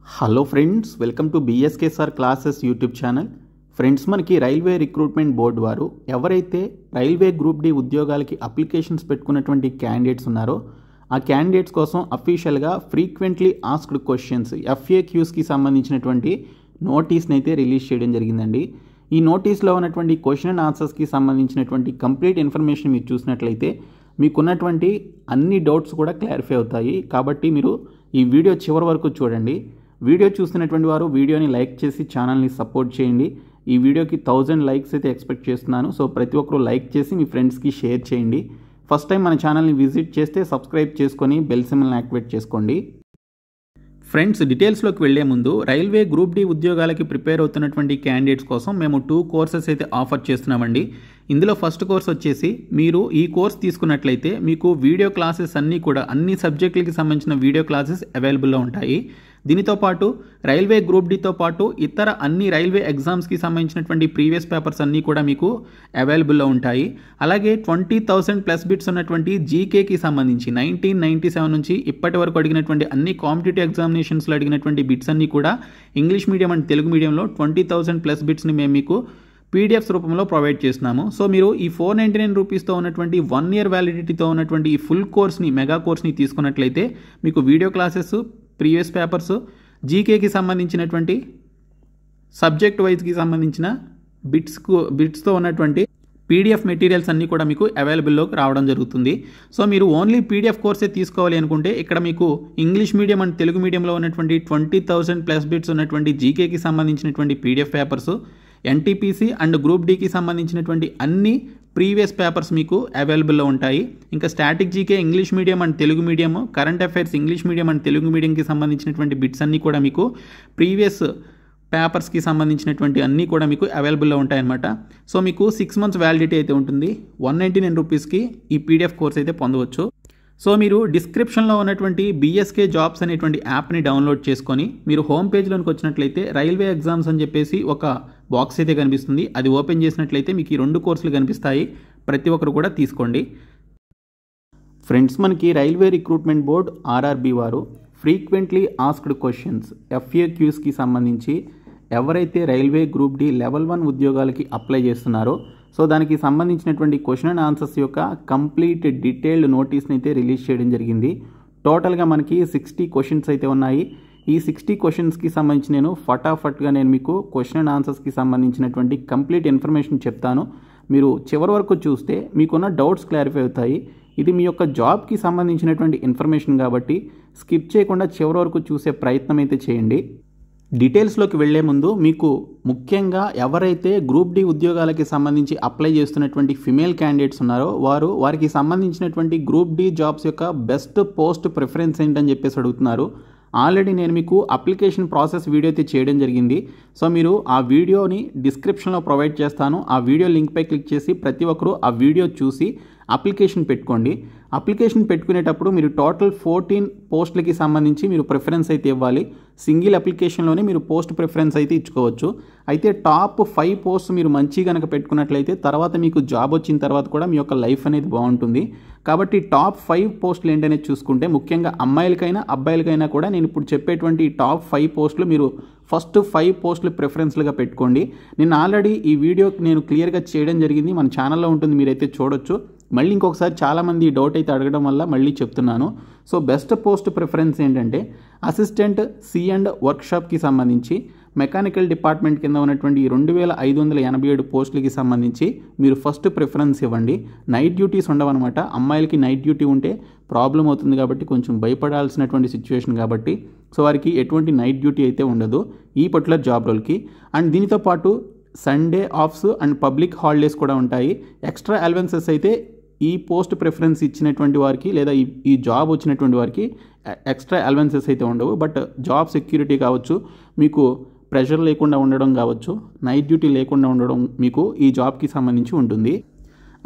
Hello friends, welcome to BSKSR classes YouTube channel. Friends, మనకి railway recruitment board వారు ఎవరైతే railway group D ఉద్యోగాలకి applications పెట్టుకున్నటువంటి candidates ఉన్నారో ఆ క్యాండిడేట్స్ కోసం అఫీషియల్గా ఫ్రీక్వెంట్లీ ఆస్క్డ్ క్వశ్చన్స్ FAQస్కి సంబంధించినటువంటి నోటీస్ని అయితే రిలీజ్ చేయడం జరిగిందండి. ఈ నోటీస్లో ఉన్నటువంటి క్వశ్చన్ అండ్ ఆన్సర్స్కి సంబంధించినటువంటి కంప్లీట్ ఇన్ఫర్మేషన్ మీరు చూసినట్లయితే మీకున్నటువంటి అన్ని డౌట్స్ కూడా క్లారిఫై అవుతాయి. కాబట్టి మీరు ఈ వీడియో చివరి వరకు చూడండి. వీడియో చూస్తున్నటువంటి వారు వీడియోని లైక్ చేసి ఛానల్ని సపోర్ట్ చేయండి. ఈ వీడియోకి 1000 లైక్స్ అయితే ఎక్స్పెక్ట్ చేస్తున్నాను. సో ప్రతి ఒక్కరూ లైక్ చేసి మీ ఫ్రెండ్స్కి షేర్ చేయండి. ఫస్ట్ టైం మన ఛానల్ని విజిట్ చేస్తే సబ్స్క్రైబ్ చేసుకొని బెల్ సింబల్ని యాక్టివేట్ చేసుకోండి. ఫ్రెండ్స్, డీటెయిల్స్లోకి వెళ్లే ముందు రైల్వే గ్రూప్ డి ఉద్యోగాలకి ప్రిపేర్ అవుతున్నటువంటి క్యాండిడేట్స్ కోసం మేము 2 కోర్సెస్ అయితే ఆఫర్ చేస్తున్నామండి. ఇందులో ఫస్ట్ కోర్స్ వచ్చేసి మీరు ఈ కోర్స్ తీసుకున్నట్లయితే మీకు వీడియో క్లాసెస్ అన్నీ కూడా అన్ని సబ్జెక్టులకి సంబంధించిన వీడియో క్లాసెస్ అవైలబుల్లో ఉంటాయి. దీనితో పాటు రైల్వే గ్రూప్ డితో పాటు ఇతర అన్ని రైల్వే ఎగ్జామ్స్కి సంబంధించినటువంటి ప్రీవియస్ పేపర్స్ అన్నీ కూడా మీకు అవైలబుల్లో ఉంటాయి. అలాగే 20,000 ప్లస్ బిట్స్ ఉన్నటువంటి జీకేకి సంబంధించి 1997 నుంచి ఇప్పటి వరకు అడిగినటువంటి అన్ని కాంపిటేటివ్ ఎగ్జామినేషన్స్లో అడిగినటువంటి బిట్స్ అన్నీ కూడా ఇంగ్లీష్ మీడియం అండ్ తెలుగు మీడియంలో 20,000 ప్లస్ బిట్స్ని మేము మీకు పీడిఎఫ్స్ రూపంలో ప్రొవైడ్ చేస్తున్నాము. సో మీరు ఈ 499 రూపీస్తో ఉన్నటువంటి 1 ఇయర్ వ్యాలిడిటీతో ఉన్నటువంటి ఈ ఫుల్ కోర్స్ని మెగా కోర్స్ని తీసుకున్నట్లయితే మీకు వీడియో క్లాసెస్, ప్రీవియస్ పేపర్స్, జీకేకి సంబంధించినటువంటి సబ్జెక్ట్ వైజ్కి సంబంధించిన బిట్స్తో ఉన్నటువంటి పీడిఎఫ్ మెటీరియల్స్ అన్నీ కూడా మీకు అవైలబుల్లోకి రావడం జరుగుతుంది. సో మీరు ఓన్లీ పీడిఎఫ్ కోర్సే తీసుకోవాలి అనుకుంటే ఇక్కడ మీకు ఇంగ్లీష్ మీడియం అండ్ తెలుగు మీడియంలో ఉన్నటువంటి 20,000 ప్లస్ బిట్స్ ఉన్నటువంటి జీకేకి సంబంధించినటువంటి PDF papers, NTPC and group డికి సంబంధించినటువంటి అన్ని ప్రీవియస్ పేపర్స్ మీకు అవైలబుల్లో ఉంటాయి. ఇంకా static GK English medium and Telugu medium, current affairs English medium and Telugu మీడియంకి సంబంధించినటువంటి బిట్స్ అన్నీ కూడా మీకు ప్రీవియస్ పేపర్స్కి సంబంధించినటువంటి అన్నీ కూడా మీకు అవైలబుల్లో ఉంటాయన్నమాట. సో మీకు 6 months వ్యాలిడిటీ అయితే ఉంటుంది. 199 రూపీస్కి ఈ పీడిఎఫ్ కోర్స్ అయితే పొందవచ్చు. సో మీరు డిస్క్రిప్షన్లో ఉన్నటువంటి బిఎస్కే జాబ్స్ అనేటువంటి యాప్ని డౌన్లోడ్ చేసుకొని మీరు హోమ్ పేజ్లోకి వచ్చినట్లయితే రైల్వే ఎగ్జామ్స్ అని చెప్పేసి ఒక బాక్స్ అయితే కనిపిస్తుంది. అది ఓపెన్ చేసినట్లయితే మీకు ఈ 2 కోర్సులు కనిపిస్తాయి. ప్రతి ఒక్కరు కూడా తీసుకోండి. ఫ్రెండ్స్, మనకి రైల్వే రిక్రూట్మెంట్ బోర్డ్ RRB వారు ఫ్రీక్వెంట్లీ ఆస్క్డ్ క్వశ్చన్స్ FAQస్కి సంబంధించి ఎవరైతే రైల్వే గ్రూప్ డి లెవెల్ 1 ఉద్యోగాలకి అప్లై చేస్తున్నారో సో దానికి సంబంధించినటువంటి క్వశ్చన్ అండ్ ఆన్సర్స్ యొక్క కంప్లీట్ డీటెయిల్డ్ నోటీస్ని అయితే రిలీజ్ చేయడం జరిగింది. టోటల్గా మనకి 60 క్వశ్చన్స్ అయితే ఉన్నాయి. ఈ 60 క్వశ్చన్స్కి సంబంధించి నేను ఫటాఫట్గా మీకు క్వశ్చన్ అండ్ ఆన్సర్స్కి సంబంధించినటువంటి కంప్లీట్ ఇన్ఫర్మేషన్ చెప్తాను. మీరు చివరి వరకు చూస్తే మీకున్న డౌట్స్ క్లారిఫై అవుతాయి. ఇది మీ యొక్క జాబ్కి సంబంధించినటువంటి ఇన్ఫర్మేషన్ కాబట్టి స్కిప్ చేయకుండా చివరి వరకు చూసే ప్రయత్నం అయితే చేయండి. డీటెయిల్స్లోకి వెళ్లే ముందు మీకు ముఖ్యంగా ఎవరైతే గ్రూప్ డి ఉద్యోగాలకి సంబంధించి అప్లై చేస్తున్నటువంటి ఫిమేల్ క్యాండిడేట్స్ ఉన్నారో వారికి సంబంధించినటువంటి గ్రూప్ డి జాబ్స్ యొక్క బెస్ట్ పోస్ట్ ప్రిఫరెన్స్ ఏంటని చెప్పేసి అడుగుతున్నారు. ఆల్రెడీ నేను మీకు అప్లికేషన్ ప్రాసెస్ వీడియో అయితే చేయడం జరిగింది. సో మీరు ఆ వీడియోని డిస్క్రిప్షన్లో ప్రొవైడ్ చేస్తాను. ఆ వీడియో లింక్పై క్లిక్ చేసి ప్రతి ఒక్కరూ ఆ వీడియో చూసి అప్లికేషన్ పెట్టుకోండి. అప్లికేషన్ పెట్టుకునేటప్పుడు మీరు టోటల్ 14 పోస్టులకి సంబంధించి మీరు ప్రిఫరెన్స్ అయితే ఇవ్వాలి. సింగిల్ అప్లికేషన్లోనే మీరు పోస్ట్ ప్రిఫరెన్స్ అయితే ఇచ్చుకోవచ్చు. అయితే టాప్ 5 పోస్ట్ మీరు మంచి కనుక పెట్టుకున్నట్లయితే తర్వాత మీకు జాబ్ వచ్చిన తర్వాత కూడా మీ యొక్క లైఫ్ అనేది బాగుంటుంది. కాబట్టి టాప్ 5 పోస్టులు ఏంటనేది చూసుకుంటే ముఖ్యంగా అమ్మాయిలకైనా అబ్బాయిలకైనా కూడా నేను ఇప్పుడు చెప్పేటువంటి టాప్ 5 పోస్టులు మీరు ఫస్ట్ 5 పోస్టులు ప్రిఫరెన్స్లుగా పెట్టుకోండి. నేను ఆల్రెడీ ఈ వీడియో నేను క్లియర్గా చేయడం జరిగింది. మన ఛానల్లో ఉంటుంది, మీరైతే చూడొచ్చు. మళ్ళీ ఇంకొకసారి చాలామంది డౌట్ అయితే అడగడం వల్ల మళ్ళీ చెప్తున్నాను. సో బెస్ట్ పోస్ట్ ప్రిఫరెన్స్ ఏంటంటే అసిస్టెంట్ C&D వర్క్షాప్కి సంబంధించి మెకానికల్ డిపార్ట్మెంట్ కింద ఉన్నటువంటి 2,587 పోస్టులకి సంబంధించి మీరు ఫస్ట్ ప్రిఫరెన్స్ ఇవ్వండి. నైట్ డ్యూటీస్ ఉండవన్నమాట. అమ్మాయిలకి నైట్ డ్యూటీ ఉంటే ప్రాబ్లం అవుతుంది కాబట్టి కొంచెం భయపడాల్సినటువంటి సిచ్యువేషన్ కాబట్టి సో వారికి ఎటువంటి నైట్ డ్యూటీ అయితే ఉండదు ఈ పర్టికులర్ జాబ్ రోల్కి. అండ్ దీనితో పాటు Sunday offs and public holidays కూడా ఉంటాయి. ఎక్స్ట్రా అలవెన్సెస్ అయితే ఈ పోస్ట్ ప్రిఫరెన్స్ ఇచ్చినటువంటి వారికి లేదా ఈ జాబ్ వచ్చినటువంటి వారికి ఎక్స్ట్రా అలవెన్సెస్ అయితే ఉండవు. బట్ జాబ్ సెక్యూరిటీ కావచ్చు, మీకు ప్రెషర్ లేకుండా ఉండడం కావచ్చు, నైట్ డ్యూటీ లేకుండా ఉండడం మీకు ఈ జాబ్కి సంబంధించి ఉంటుంది.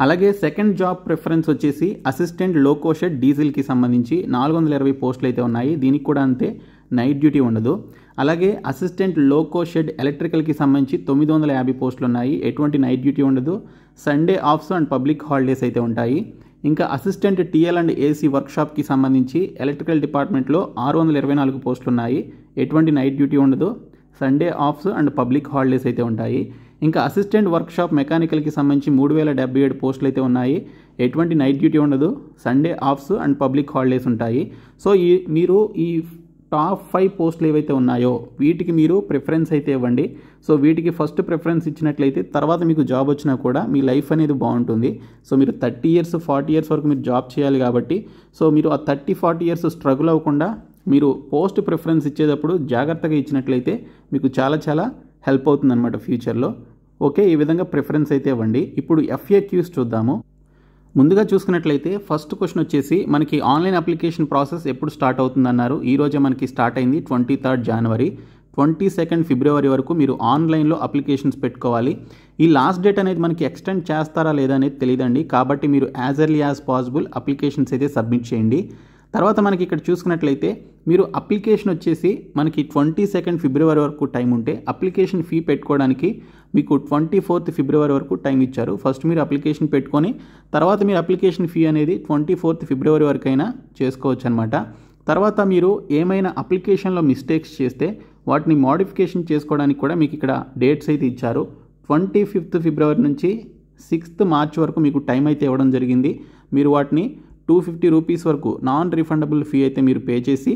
అలాగే సెకండ్ జాబ్ ప్రిఫరెన్స్ వచ్చేసి అసిస్టెంట్ లోకో షెడ్ డీజిల్కి సంబంధించి 420 పోస్టులు అయితే ఉన్నాయి. దీనికి కూడా అంతే, నైట్ డ్యూటీ ఉండదు. అలాగే అసిస్టెంట్ లోకో షెడ్ ఎలక్ట్రికల్కి సంబంధించి 950 పోస్టులు ఉన్నాయి. ఎటువంటి నైట్ డ్యూటీ ఉండదు. Sunday offs and public holidays అయితే ఉంటాయి. ఇంకా అసిస్టెంట్ టీఎల్ అండ్ ఏసీ వర్క్షాప్కి సంబంధించి ఎలక్ట్రికల్ డిపార్ట్మెంట్లో 624 పోస్టులు ఉన్నాయి. ఎటువంటి నైట్ డ్యూటీ ఉండదు. Sunday offs and public holidays అయితే ఉంటాయి. ఇంకా అసిస్టెంట్ వర్క్షాప్ మెకానికల్కి సంబంధించి 3077 పోస్టులు అయితే ఉన్నాయి. ఎటువంటి నైట్ డ్యూటీ ఉండదు. Sunday offs and public holidays ఉంటాయి. సో మీరు ఈ టాప్ 5 పోస్టులు ఏవైతే ఉన్నాయో వీటికి మీరు ప్రిఫరెన్స్ అయితే ఇవ్వండి. సో వీటికి ఫస్ట్ ప్రిఫరెన్స్ ఇచ్చినట్లయితే తర్వాత మీకు జాబ్ వచ్చినా కూడా మీ లైఫ్ అనేది బాగుంటుంది. సో మీరు 30 ఇయర్స్ 40 ఇయర్స్ వరకు మీరు జాబ్ చేయాలి కాబట్టి సో మీరు ఆ 30-40 ఇయర్స్ స్ట్రగుల్ అవ్వకుండా మీరు పోస్ట్ ప్రిఫరెన్స్ ఇచ్చేటప్పుడు జాగ్రత్తగా ఇచ్చినట్లయితే మీకు చాలా హెల్ప్ అవుతుంది అనమాట ఫ్యూచర్లో. ఓకే, ఈ విధంగా ప్రిఫరెన్స్ అయితే ఇవ్వండి. ఇప్పుడు FAQs చూద్దాము. ముందుగా చూసుకున్నట్లయితే ఫస్ట్ క్వశ్చన్ వచ్చేసి మనకి ఆన్లైన్ అప్లికేషన్ ప్రాసెస్ ఎప్పుడు స్టార్ట్ అవుతుందన్నారు. ఈరోజే మనకి స్టార్ట్ అయింది 23rd జనవరి. 22nd ఫిబ్రవరి వరకు మీరు ఆన్లైన్లో అప్లికేషన్స్ పెట్టుకోవాలి. ఈ లాస్ట్ డేట్ అనేది మనకి ఎక్స్టెండ్ చేస్తారా లేదా అనేది తెలియదండి. కాబట్టి మీరు as early as possible applications అయితే సబ్మిట్ చేయండి. తర్వాత మనకి ఇక్కడ చూసుకున్నట్లయితే మీరు అప్లికేషన్ వచ్చేసి మనకి 22nd ఫిబ్రవరి వరకు టైం ఉంటే అప్లికేషన్ ఫీ పెట్టుకోవడానికి మీకు 24th ఫిబ్రవరి వరకు టైం ఇచ్చారు. ఫస్ట్ మీరు అప్లికేషన్ పెట్టుకొని తర్వాత మీరు అప్లికేషన్ ఫీ అనేది 24th ఫిబ్రవరి వరకు అయినా చేసుకోవచ్చు అనమాట. తర్వాత మీరు ఏమైనా అప్లికేషన్లో మిస్టేక్స్ చేస్తే వాటిని మోడిఫికేషన్ చేసుకోవడానికి కూడా మీకు ఇక్కడ డేట్స్ అయితే ఇచ్చారు. 25th ఫిబ్రవరి నుంచి 6th మార్చ్ వరకు మీకు టైం అయితే ఇవ్వడం జరిగింది. మీరు వాటిని 250 రూపీస్ వరకు నాన్ రిఫండబుల్ ఫీ అయితే మీరు పే చేసి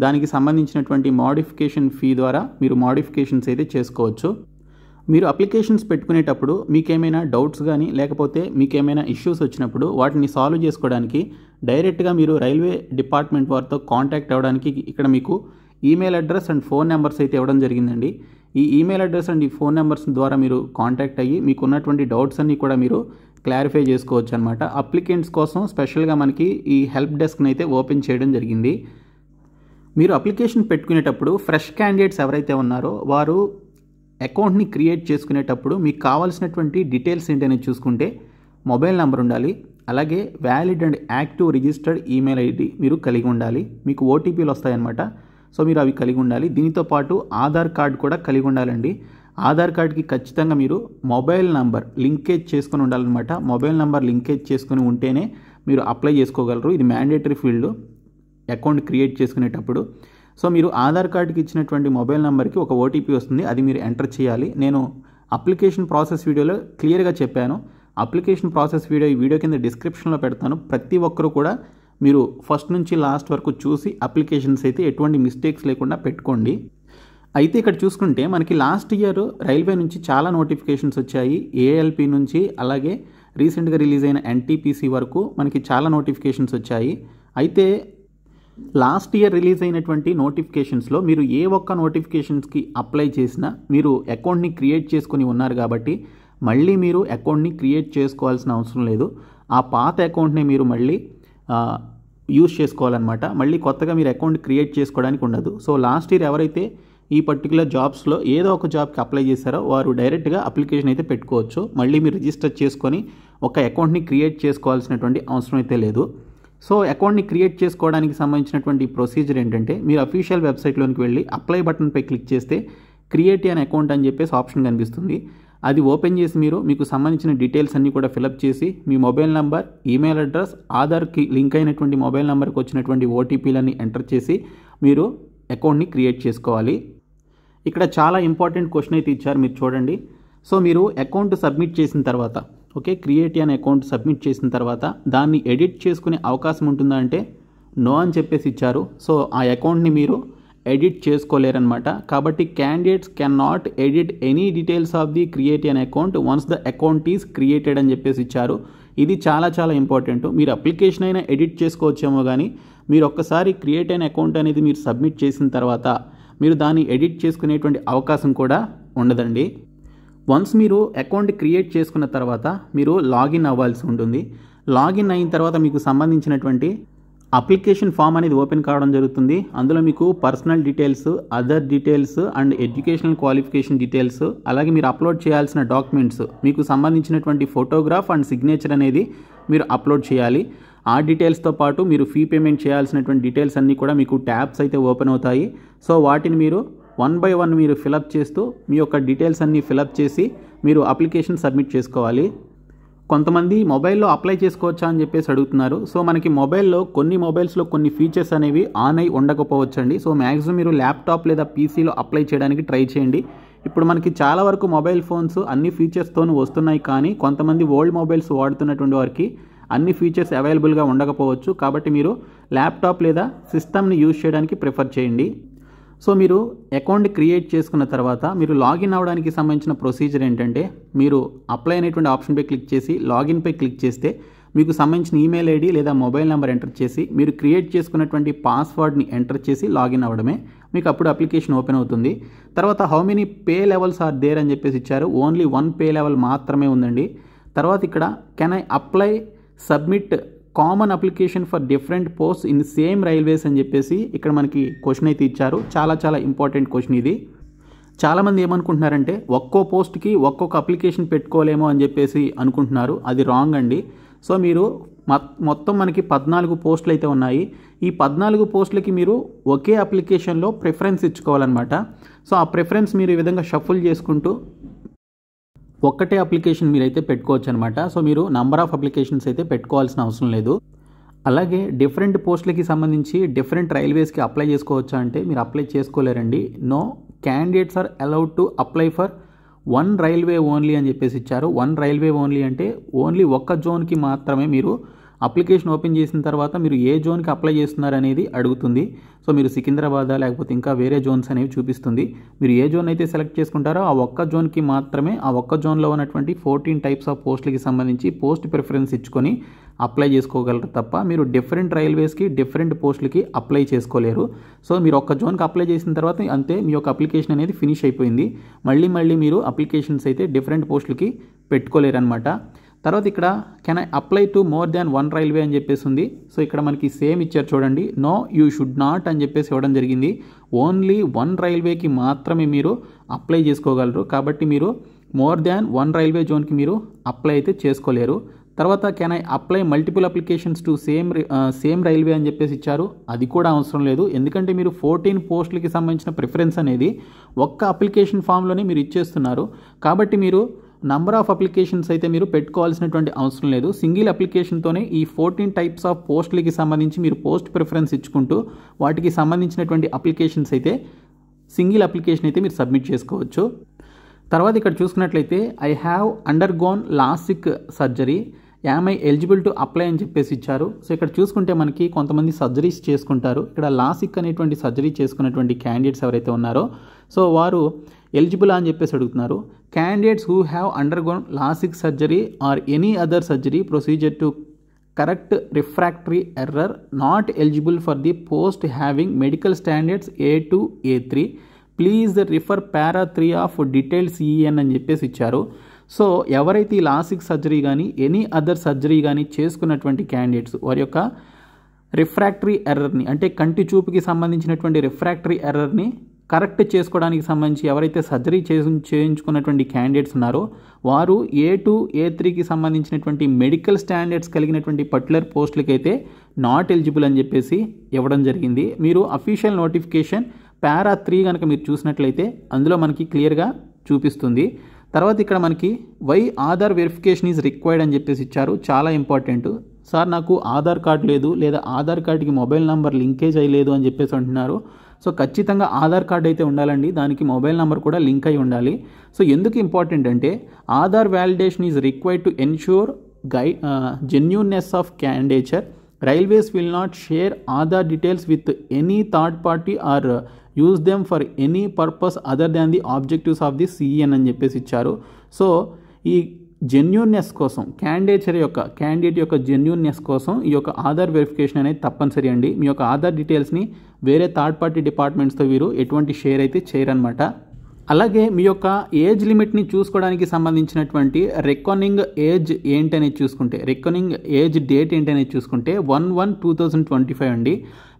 దానికి సంబంధించినటువంటి మోడిఫికేషన్ ఫీ ద్వారా మీరు మోడిఫికేషన్స్ అయితే చేసుకోవచ్చు. మీరు అప్లికేషన్స్ పెట్టుకునేటప్పుడు మీకేమైనా డౌట్స్ కానీ లేకపోతే మీకేమైనా ఇష్యూస్ వచ్చినప్పుడు వాటిని సాల్వ్ చేసుకోవడానికి డైరెక్ట్గా మీరు రైల్వే డిపార్ట్మెంట్ వారితో కాంటాక్ట్ అవ్వడానికి ఇక్కడ మీకు email address and phone numbers అయితే ఇవ్వడం జరిగిందండి. ఈ ఈమెయిల్ అడ్రస్ అండ్ ఈ ఫోన్ నెంబర్స్ ద్వారా మీరు కాంటాక్ట్ అయ్యి మీకు ఉన్నటువంటి డౌట్స్ అన్నీ కూడా మీరు క్లారిఫై చేసుకోవచ్చు అనమాట. అప్లికెంట్స్ కోసం స్పెషల్గా మనకి ఈ హెల్ప్ డెస్క్ని అయితే ఓపెన్ చేయడం జరిగింది. మీరు అప్లికేషన్ పెట్టుకునేటప్పుడు ఫ్రెష్ క్యాండిడేట్స్ ఎవరైతే ఉన్నారో వారు అకౌంట్ని క్రియేట్ చేసుకునేటప్పుడు మీకు కావాల్సినటువంటి డీటెయిల్స్ ఏంటనేది చూసుకుంటే మొబైల్ నెంబర్ ఉండాలి, అలాగే valid and active registered email ID మీరు కలిగి ఉండాలి. మీకు ఓటీపీలు వస్తాయన్నమాట. సో మీరు అవి కలిగి ఉండాలి. దీనితో పాటు ఆధార్ కార్డ్ కూడా కలిగి ఉండాలండి. ఆధార్ కార్డ్కి ఖచ్చితంగా మీరు మొబైల్ నంబర్ లింకేజ్ చేసుకొని ఉండాలన్నమాట. మొబైల్ నంబర్ లింకేజ్ చేసుకొని ఉంటేనే మీరు అప్లై చేసుకోగలరు. ఇది మ్యాండేటరీ ఫీల్డ్ అకౌంట్ క్రియేట్ చేసుకునేటప్పుడు. సో మీరు ఆధార్ కార్డ్కి ఇచ్చినటువంటి మొబైల్ నెంబర్కి ఒక ఓటీపీ వస్తుంది, అది మీరు ఎంటర్ చేయాలి. నేను అప్లికేషన్ ప్రాసెస్ వీడియోలో క్లియర్గా చెప్పాను. అప్లికేషన్ ప్రాసెస్ వీడియో ఈ వీడియో కింద డిస్క్రిప్షన్లో పెడతాను. ప్రతి ఒక్కరు కూడా మీరు ఫస్ట్ నుంచి లాస్ట్ వరకు చూసి అప్లికేషన్స్ అయితే ఎటువంటి మిస్టేక్స్ లేకుండా పెట్టుకోండి. అయితే ఇక్కడ చూసుకుంటే మనకి లాస్ట్ ఇయర్ రైల్వే నుంచి చాలా నోటిఫికేషన్స్ వచ్చాయి. ఏఎల్పి నుంచి అలాగే రీసెంట్గా రిలీజ్ అయిన ఎన్టీపీసీ వరకు మనకి చాలా నోటిఫికేషన్స్ వచ్చాయి. అయితే లాస్ట్ ఇయర్ రిలీజ్ అయినటువంటి నోటిఫికేషన్స్లో మీరు ఏ ఒక్క నోటిఫికేషన్స్కి అప్లై చేసినా మీరు అకౌంట్ని క్రియేట్ చేసుకుని ఉన్నారు కాబట్టి మళ్ళీ మీరు అకౌంట్ని క్రియేట్ చేసుకోవాల్సిన అవసరం లేదు. ఆ పాత అకౌంట్ని మీరు మళ్ళీ యూజ్ చేసుకోవాలన్నమాట. మళ్ళీ కొత్తగా మీరు అకౌంట్ క్రియేట్ చేసుకోవడానికి ఉండదు. సో లాస్ట్ ఇయర్ ఎవరైతే ఈ పర్టికులర్ జాబ్స్లో ఏదో ఒక జాబ్కి అప్లై చేశారో వారు డైరెక్ట్గా అప్లికేషన్ అయితే పెట్టుకోవచ్చు. మళ్ళీ మీరు రిజిస్టర్ చేసుకొని ఒక అకౌంట్ని క్రియేట్ చేసుకోవాల్సినటువంటి అవసరం అయితే లేదు. సో అకౌంట్ని క్రియేట్ చేసుకోవడానికి సంబంధించినటువంటి ప్రొసీజర్ ఏంటంటే మీరు అఫీషియల్ వెబ్సైట్లోనికి వెళ్ళి అప్లై బటన్పై క్లిక్ చేస్తే క్రియేట్ అన్ అకౌంట్ అని చెప్పేసి ఆప్షన్ కనిపిస్తుంది. అది ఓపెన్ చేసి మీకు సంబంధించిన డీటెయిల్స్ అన్నీ కూడా ఫిలప్ చేసి మీ మొబైల్ నెంబర్, ఈమెయిల్ అడ్రస్, ఆధార్కి లింక్ అయినటువంటి మొబైల్ నెంబర్కి వచ్చినటువంటి ఓటీపీలన్నీ ఎంటర్ చేసి మీరు అకౌంట్ని క్రియేట్ చేసుకోవాలి. ఇక్కడ చాలా ఇంపార్టెంట్ క్వశ్చన్ అయితే ఇచ్చారు, మీరు చూడండి. సో మీరు అకౌంట్ సబ్మిట్ చేసిన తర్వాత క్రియేట్ అన్ అకౌంట్ సబ్మిట్ చేసిన తర్వాత దాన్ని ఎడిట్ చేసుకునే అవకాశం ఉంటుందా అంటే నో అని చెప్పేసి ఇచ్చారు. సో ఆ అకౌంట్ని మీరు ఎడిట్ చేసుకోలేరన్నమాట. కాబట్టి candidates can not edit any details of the create an account once the account is created అని చెప్పేసి ఇచ్చారు. ఇది చాలా ఇంపార్టెంట్. మీరు అప్లికేషన్ అయినా ఎడిట్ చేసుకోవచ్చేమో కానీ మీరు ఒక్కసారి క్రియేట్ అయిన అకౌంట్ అనేది మీరు సబ్మిట్ చేసిన తర్వాత మీరు దాన్ని ఎడిట్ చేసుకునేటువంటి అవకాశం కూడా ఉండదండి. వన్స్ మీరు అకౌంట్ క్రియేట్ చేసుకున్న తర్వాత మీరు లాగిన్ అవ్వాల్సి ఉంటుంది. లాగిన్ అయిన తర్వాత మీకు సంబంధించినటువంటి అప్లికేషన్ ఫామ్ అనేది ఓపెన్ కావడం జరుగుతుంది. అందులో మీకు personal details, other details and educational qualification details, అలాగే మీరు అప్లోడ్ చేయాల్సిన డాక్యుమెంట్స్, మీకు సంబంధించినటువంటి ఫోటోగ్రాఫ్ అండ్ సిగ్నేచర్ అనేది మీరు అప్లోడ్ చేయాలి. ఆ డీటెయిల్స్తో పాటు మీరు ఫీ పేమెంట్ చేయాల్సినటువంటి డీటెయిల్స్ అన్నీ కూడా మీకు ట్యాబ్స్ అయితే ఓపెన్ అవుతాయి. సో వాటిని మీరు 1 by 1 మీరు ఫిలప్ చేస్తూ మీ యొక్క డీటెయిల్స్ అన్నీ ఫిలప్ చేసి మీరు అప్లికేషన్ సబ్మిట్ చేసుకోవాలి. కొంతమంది మొబైల్లో అప్లై చేసుకోవచ్చా అని చెప్పేసి అడుగుతున్నారు. సో మనకి కొన్ని మొబైల్స్లో కొన్ని ఫీచర్స్ అనేవి ఆన్ అయి ఉండకపోవచ్చండి. సో మ్యాక్సిమం మీరు ల్యాప్టాప్ లేదా పీసీలో అప్లై చేయడానికి ట్రై చేయండి. ఇప్పుడు మనకి చాలా వరకు మొబైల్ ఫోన్స్ అన్ని ఫీచర్స్తోనూ వస్తున్నాయి, కానీ కొంతమంది ఓల్డ్ మొబైల్స్ వాడుతున్నటువంటి వారికి అన్ని ఫీచర్స్ అవైలబుల్గా ఉండకపోవచ్చు. కాబట్టి మీరు ల్యాప్టాప్ లేదా సిస్టమ్ని యూజ్ చేయడానికి ప్రిఫర్ చేయండి. సో మీరు అకౌంట్ క్రియేట్ చేసుకున్న తర్వాత మీరు లాగిన్ అవ్వడానికి సంబంధించిన ప్రొసీజర్ ఏంటంటే, మీరు అప్లై అనేటువంటి ఆప్షన్పై క్లిక్ చేసి లాగిన్పై క్లిక్ చేస్తే మీకు సంబంధించిన ఈమెయిల్ ఐడి లేదా మొబైల్ నెంబర్ ఎంటర్ చేసి మీరు క్రియేట్ చేసుకున్నటువంటి పాస్వర్డ్ని ఎంటర్ చేసి లాగిన్ అవ్వడమే. మీకు అప్పుడు అప్లికేషన్ ఓపెన్ అవుతుంది. తర్వాత how many pay levels are there అని చెప్పేసి ఇచ్చారు. ఓన్లీ 1 పే లెవెల్ మాత్రమే ఉందండి. తర్వాత ఇక్కడ can I apply submit common application for different posts in same railways అని చెప్పేసి ఇక్కడ మనకి క్వశ్చన్ అయితే ఇచ్చారు. చాలా ఇంపార్టెంట్ క్వశ్చన్ ఇది. చాలామంది ఏమనుకుంటున్నారంటే ఒక్కో పోస్ట్కి ఒక్కొక్క అప్లికేషన్ పెట్టుకోలేమో అని చెప్పేసి అనుకుంటున్నారు. అది రాంగ్ అండి. సో మీరు మొత్తం మనకి 14 పోస్టులు అయితే ఉన్నాయి. ఈ 14 పోస్టులకి మీరు ఒకే అప్లికేషన్లో ప్రిఫరెన్స్ ఇచ్చుకోవాలన్నమాట. సో ఆ ప్రిఫరెన్స్ మీరు ఈ విధంగా షఫుల్ చేసుకుంటూ ఒక్కటే అప్లికేషన్ మీరైతే పెట్టుకోవచ్చు అనమాట. సో మీరు నంబర్ ఆఫ్ అప్లికేషన్స్ అయితే పెట్టుకోవాల్సిన అవసరం లేదు. అలాగే డిఫరెంట్ పోస్టులకి సంబంధించి డిఫరెంట్ రైల్వేస్కి అప్లై చేసుకోవచ్చా అంటే మీరు అప్లై చేసుకోలేరండి. No candidates are allowed to apply for 1 railway only అని చెప్పేసి ఇచ్చారు. 1 రైల్వే ఓన్లీ అంటే ఓన్లీ ఒక్క జోన్కి మాత్రమే మీరు అప్లికేషన్ ఓపెన్ చేసిన తర్వాత మీరు ఏ జోన్కి అప్లై చేస్తున్నారు అనేది అడుగుతుంది. సో మీరు సికింద్రాబాద్ లేకపోతే ఇంకా వేరే జోన్స్ అనేవి చూపిస్తుంది. మీరు ఏ జోన్ అయితే సెలెక్ట్ చేసుకుంటారో ఆ ఒక్క జోన్కి మాత్రమే ఆ ఒక్క జోన్లో ఉన్నటువంటి 14 టైప్స్ ఆఫ్ పోస్టులకి సంబంధించి పోస్ట్ ప్రిఫరెన్స్ ఇచ్చుకొని అప్లై చేసుకోగలరు తప్ప మీరు డిఫరెంట్ రైల్వేస్కి డిఫరెంట్ పోస్టులకి అప్లై చేసుకోలేరు. సో మీరు ఒక్క జోన్కి అప్లై చేసిన తర్వాత అంతే, మీ యొక్క అప్లికేషన్ అనేది ఫినిష్ అయిపోయింది. మళ్ళీ మీరు అప్లికేషన్స్ అయితే డిఫరెంట్ పోస్టులకి పెట్టుకోలేరు అనమాట. తర్వాత ఇక్కడ can I apply to more than 1 railway అని చెప్పేసి ఉంది. సో ఇక్కడ మనకి సేమ్ ఇచ్చారు చూడండి. నో యూ షుడ్ నాట్ అని చెప్పేసి ఇవ్వడం జరిగింది. ఓన్లీ 1 రైల్వేకి మాత్రమే మీరు అప్లై చేసుకోగలరు. కాబట్టి మీరు మోర్ దాన్ 1 రైల్వే జోన్కి మీరు అప్లై అయితే చేసుకోలేరు. తర్వాత can I apply multiple applications to same railway అని చెప్పేసి ఇచ్చారు. అది కూడా అవసరం లేదు. ఎందుకంటే మీరు 14 పోస్టులకి సంబంధించిన ప్రిఫరెన్స్ అనేది ఒక్క అప్లికేషన్ ఫామ్లోనే మీరు ఇచ్చేస్తున్నారు. కాబట్టి మీరు నంబర్ ఆఫ్ అప్లికేషన్స్ అయితే మీరు పెట్టుకోవాల్సినటువంటి అవసరం లేదు. సింగిల్ అప్లికేషన్తోనే ఈ 14 టైప్స్ ఆఫ్ పోస్టులకి సంబంధించి మీరు పోస్ట్ ప్రిఫరెన్స్ ఇచ్చుకుంటూ వాటికి సంబంధించినటువంటి అప్లికేషన్స్ అయితే సింగిల్ అప్లికేషన్ అయితే మీరు సబ్మిట్ చేసుకోవచ్చు. తర్వాత ఇక్కడ చూసుకున్నట్లయితే I have undergone LASIK surgery, am I eligible to apply అని చెప్పేసి ఇచ్చారు. సో ఇక్కడ చూసుకుంటే మనకి కొంతమంది సర్జరీస్ చేసుకుంటారు. ఇక్కడ లాసిక్ అనేటువంటి సర్జరీ చేసుకున్నటువంటి క్యాండిడేట్స్ ఎవరైతే ఉన్నారో సో వారు ఎలిజిబుల్ అని చెప్పేసి అడుగుతున్నారు. Candidates who have undergone LASIK surgery or any other surgery procedure to correct refractory error not eligible for the post having medical standards A2 A3 please refer para 3 of detailed CEN అని చెప్పేసి ఇచ్చారు. So ఎవరైతే ఈ LASIK surgery కానీ any other surgery కానీ చేసుకున్నటువంటి candidates వారి యొక్క రిఫ్రాక్టరీ ఎర్రర్ని అంటే కంటి చూపుకి సంబంధించినటువంటి రిఫ్రాక్టరీ ఎర్రర్ని కరెక్ట్ చేసుకోవడానికి సంబంధించి ఎవరైతే సర్జరీ చేయించుకున్నటువంటి క్యాండిడేట్స్ ఉన్నారో వారు A2 A3కి సంబంధించినటువంటి మెడికల్ స్టాండర్డ్స్ కలిగినటువంటి పర్టికులర్ పోస్టులకి అయితే నాట్ ఎలిజిబుల్ అని చెప్పేసి ఇవ్వడం జరిగింది. మీరు అఫీషియల్ నోటిఫికేషన్ పారా 3 కనుక మీరు చూసినట్లయితే అందులో మనకి క్లియర్గా చూపిస్తుంది. తర్వాత ఇక్కడ మనకి why Aadhaar verification is required అని చెప్పేసి ఇచ్చారు. చాలా ఇంపార్టెంట్. సార్ నాకు ఆధార్ కార్డ్ లేదు లేదా ఆధార్ కార్డుకి మొబైల్ నెంబర్ లింకేజ్ అయ్యలేదు అని చెప్పేసి అంటున్నారు. సో ఖచ్చితంగా ఆధార్ కార్డ్ అయితే ఉండాలండి, దానికి మొబైల్ నెంబర్ కూడా లింక్ అయి ఉండాలి. సో ఎందుకు ఇంపార్టెంట్ అంటే Aadhaar validation is required to ensure genuineness of candidature. Railways will not share Aadhaar details with any third party or use them for any purpose other than the objectives of the CEN అని చెప్పేసి ఇచ్చారు. So ఈ జెన్యూన్నెస్ కోసం candidate యొక్క జెన్యూన్నెస్ కోసం ఈ యొక్క Aadhaar verification అనేది తప్పనిసరి అండి. మీ యొక్క ఆధార్ డీటెయిల్స్ని వేరే థర్డ్ పార్టీ డిపార్ట్మెంట్స్తో వీరు ఎటువంటి షేర్ అయితే చేయరనమాట. అలాగే మీ యొక్క ఏజ్ లిమిట్ని చూసుకోవడానికి సంబంధించినటువంటి రెకానింగ్ ఏజ్ ఏంటనేది చూసుకుంటే రెకానింగ్ ఏజ్ డేట్ ఏంటనేది చూసుకుంటే 1/1/2025 అండి.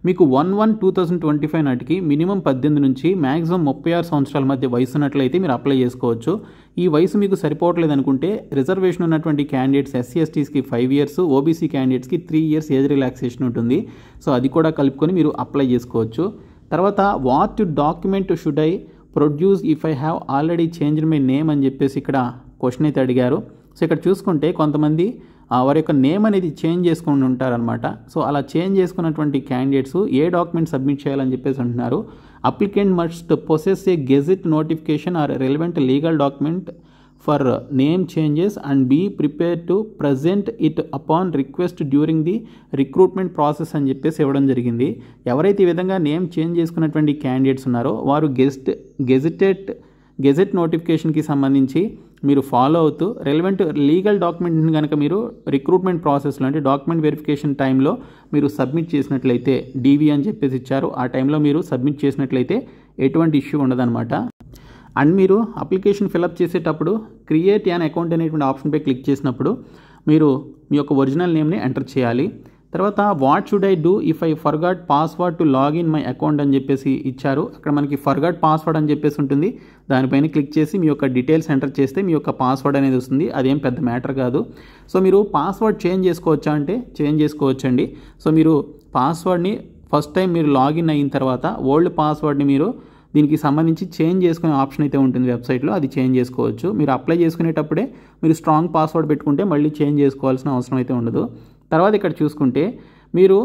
మీకు 1/1/2025 నాటికి మినిమం 18 నుంచి మ్యాక్సిమం 36 సంవత్సరాల మధ్య వయసు ఉన్నట్లయితే మీరు అప్లై చేసుకోవచ్చు. ఈ వయసు మీకు సరిపోవట్లేదు అనుకుంటే రిజర్వేషన్ ఉన్నటువంటి క్యాండిడేట్స్ SC/STస్కి 5 ఇయర్స్, OBC క్యాండిడేట్స్కి 3 ఇయర్స్ ఏజ్ రిలాక్సేషన్ ఉంటుంది. సో అది కూడా కలుపుకొని మీరు అప్లై చేసుకోవచ్చు. తర్వాత what document should I produce if I have already changed my name అని చెప్పేసి ఇక్కడ క్వశ్చన్ అయితే అడిగారు. సో ఇక్కడ చూసుకుంటే కొంతమంది వారి యొక్క నేమ్ అనేది చేంజ్ చేసుకుని ఉంటారనమాట. సో అలా చేంజ్ చేసుకున్నటువంటి క్యాండిడేట్స్ ఏ డాక్యుమెంట్ సబ్మిట్ చేయాలని చెప్పేసి అంటున్నారు. Applicant must possess a gazette notification or relevant legal document for name changes and be prepare to present it upon request during the recruitment process అని చెప్పేసి ఇవ్వడం జరిగింది. ఎవరైతే ఈ విధంగా నేమ్ చేంజ్ చేసుకున్నటువంటి క్యాండిడేట్స్ ఉన్నారో వారు గెజెట్ నోటిఫికేషన్కి సంబంధించి మీరు ఫాలో అవుతూ రెలవెంట్ లీగల్ డాక్యుమెంట్ని కనుక మీరు రిక్రూట్మెంట్ ప్రాసెస్లో అంటే డాక్యుమెంట్ వెరిఫికేషన్ టైంలో మీరు సబ్మిట్ చేసినట్లయితే డీవీ అని చెప్పేసి ఇచ్చారు. ఆ టైంలో మీరు సబ్మిట్ చేసినట్లయితే ఎటువంటి ఇష్యూ ఉండదన్నమాట. అండ్ మీరు అప్లికేషన్ ఫిలప్ చేసేటప్పుడు క్రియేట్ యాన్ అకౌంట్ అనేటువంటి ఆప్షన్పై క్లిక్ చేసినప్పుడు మీరు మీ యొక్క ఒరిజినల్ నేమ్ని ఎంటర్ చేయాలి. తర్వాత what should I do if I forgot password to login my account అని చెప్పేసి ఇచ్చారు. అక్కడ మనకి ఫర్గాట్ పాస్వర్డ్ అని చెప్పేసి ఉంటుంది. దానిపైన క్లిక్ చేసి మీ యొక్క డీటెయిల్స్ ఎంటర్ చేస్తే మీ యొక్క పాస్వర్డ్ అనేది వస్తుంది. అదేం పెద్ద మ్యాటర్ కాదు. సో మీరు పాస్వర్డ్ చేంజ్ చేసుకోవచ్చా అంటే చేంజ్ చేసుకోవచ్చండి. సో మీరు పాస్వర్డ్ని ఫస్ట్ టైం మీరు లాగిన్ అయిన తర్వాత ఓల్డ్ పాస్వర్డ్ని మీరు దీనికి సంబంధించి చేంజ్ చేసుకునే ఆప్షన్ అయితే ఉంటుంది వెబ్సైట్లో, అది చేంజ్ చేసుకోవచ్చు. మీరు అప్లై చేసుకునేటప్పుడే మీరు స్ట్రాంగ్ పాస్వర్డ్ పెట్టుకుంటే మళ్ళీ చేంజ్ చేసుకోవాల్సిన అవసరం అయితే ఉండదు. తర్వాత ఇక్కడ చూసుకుంటే మీరు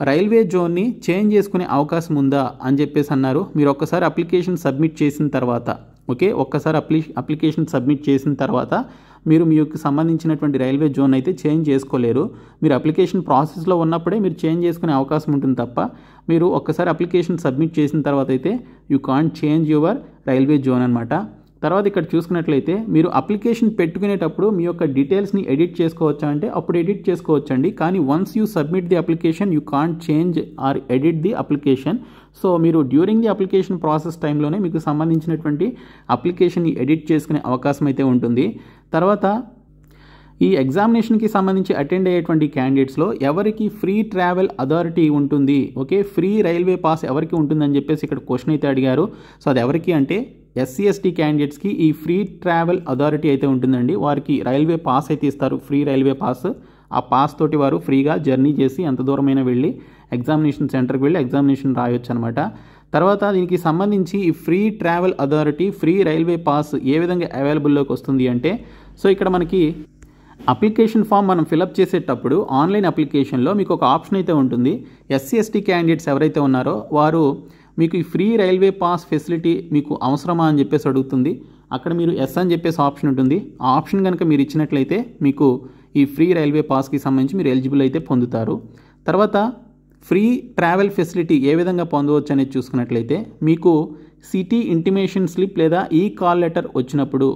రైల్వే జోన్ని చేంజ్ చేసుకునే అవకాశం ఉందా అని చెప్పేసి అన్నారు. మీరు ఒక్కసారి అప్లికేషన్ సబ్మిట్ చేసిన తర్వాత ఒక్కసారి అప్లికేషన్ సబ్మిట్ చేసిన తర్వాత మీరు మీకు సంబంధించినటువంటి రైల్వే జోన్ అయితే చేంజ్ చేసుకోలేరు. మీరు అప్లికేషన్ ప్రాసెస్లో ఉన్నప్పుడే మీరు చేంజ్ చేసుకునే అవకాశం ఉంటుంది తప్ప మీరు ఒక్కసారి అప్లికేషన్ సబ్మిట్ చేసిన తర్వాత అయితే you can't change your railway zone అనమాట. తర్వాత ఇక్కడ చూసుకున్నట్లయితే మీరు అప్లికేషన్ పెట్టుకునేటప్పుడు మీ యొక్క డీటెయిల్స్ని ఎడిట్ చేసుకోవచ్చా అంటే అప్పుడు ఎడిట్ చేసుకోవచ్చండి. కానీ once you submit the application you can't change or edit the application. So మీరు డ్యూరింగ్ ది అప్లికేషన్ ప్రాసెస్ టైంలోనే మీకు సంబంధించినటువంటి అప్లికేషన్ని ఎడిట్ చేసుకునే అవకాశం అయితే ఉంటుంది. తర్వాత ఈ ఎగ్జామినేషన్కి సంబంధించి అటెండ్ అయ్యేటువంటి క్యాండిడేట్స్లో ఎవరికి ఫ్రీ ట్రావెల్ అథారిటీ ఉంటుంది, ఫ్రీ రైల్వే పాస్ ఎవరికి ఉంటుందని చెప్పేసి ఇక్కడ క్వశ్చన్ అయితే అడిగారు. సో అది ఎవరికి అంటే SC/ST క్యాండిడేట్స్కి ఈ ఫ్రీ ట్రావెల్ అథారిటీ అయితే ఉంటుందండి. వారికి రైల్వే పాస్ అయితే ఇస్తారు, ఫ్రీ రైల్వే పాస్. ఆ పాస్ తోటి వారు ఫ్రీగా జర్నీ చేసి ఎంత దూరమైనా వెళ్ళి ఎగ్జామినేషన్ సెంటర్కి వెళ్ళి ఎగ్జామినేషన్ రాయొచ్చు అనమాట. తర్వాత దీనికి సంబంధించి ఈ free travel authority free railway pass ఏ విధంగా అవైలబుల్లోకి వస్తుంది అంటే సో ఇక్కడ మనకి అప్లికేషన్ ఫామ్ మనం ఫిలప్ చేసేటప్పుడు ఆన్లైన్ అప్లికేషన్లో మీకు ఒక ఆప్షన్ అయితే ఉంటుంది. SC/ST క్యాండిడేట్స్ ఎవరైతే ఉన్నారో వారు మీకు ఈ ఫ్రీ రైల్వే పాస్ ఫెసిలిటీ మీకు అవసరమా అని చెప్పేసి అడుగుతుంది. అక్కడ మీరు ఎస్ అని చెప్పేసి ఆప్షన్ ఉంటుంది. ఆ ఆప్షన్ కనుక మీరు ఇచ్చినట్లయితే మీకు ఈ ఫ్రీ రైల్వే పాస్కి సంబంధించి మీరు ఎలిజిబుల్ అయితే పొందుతారు. తర్వాత ఫ్రీ ట్రావెల్ ఫెసిలిటీ ఏ విధంగా పొందవచ్చు అనేది చూసుకున్నట్లయితే మీకు సిటీ ఇంటిమేషన్ స్లిప్ లేదా ఈ కాల్ లెటర్ వచ్చినప్పుడు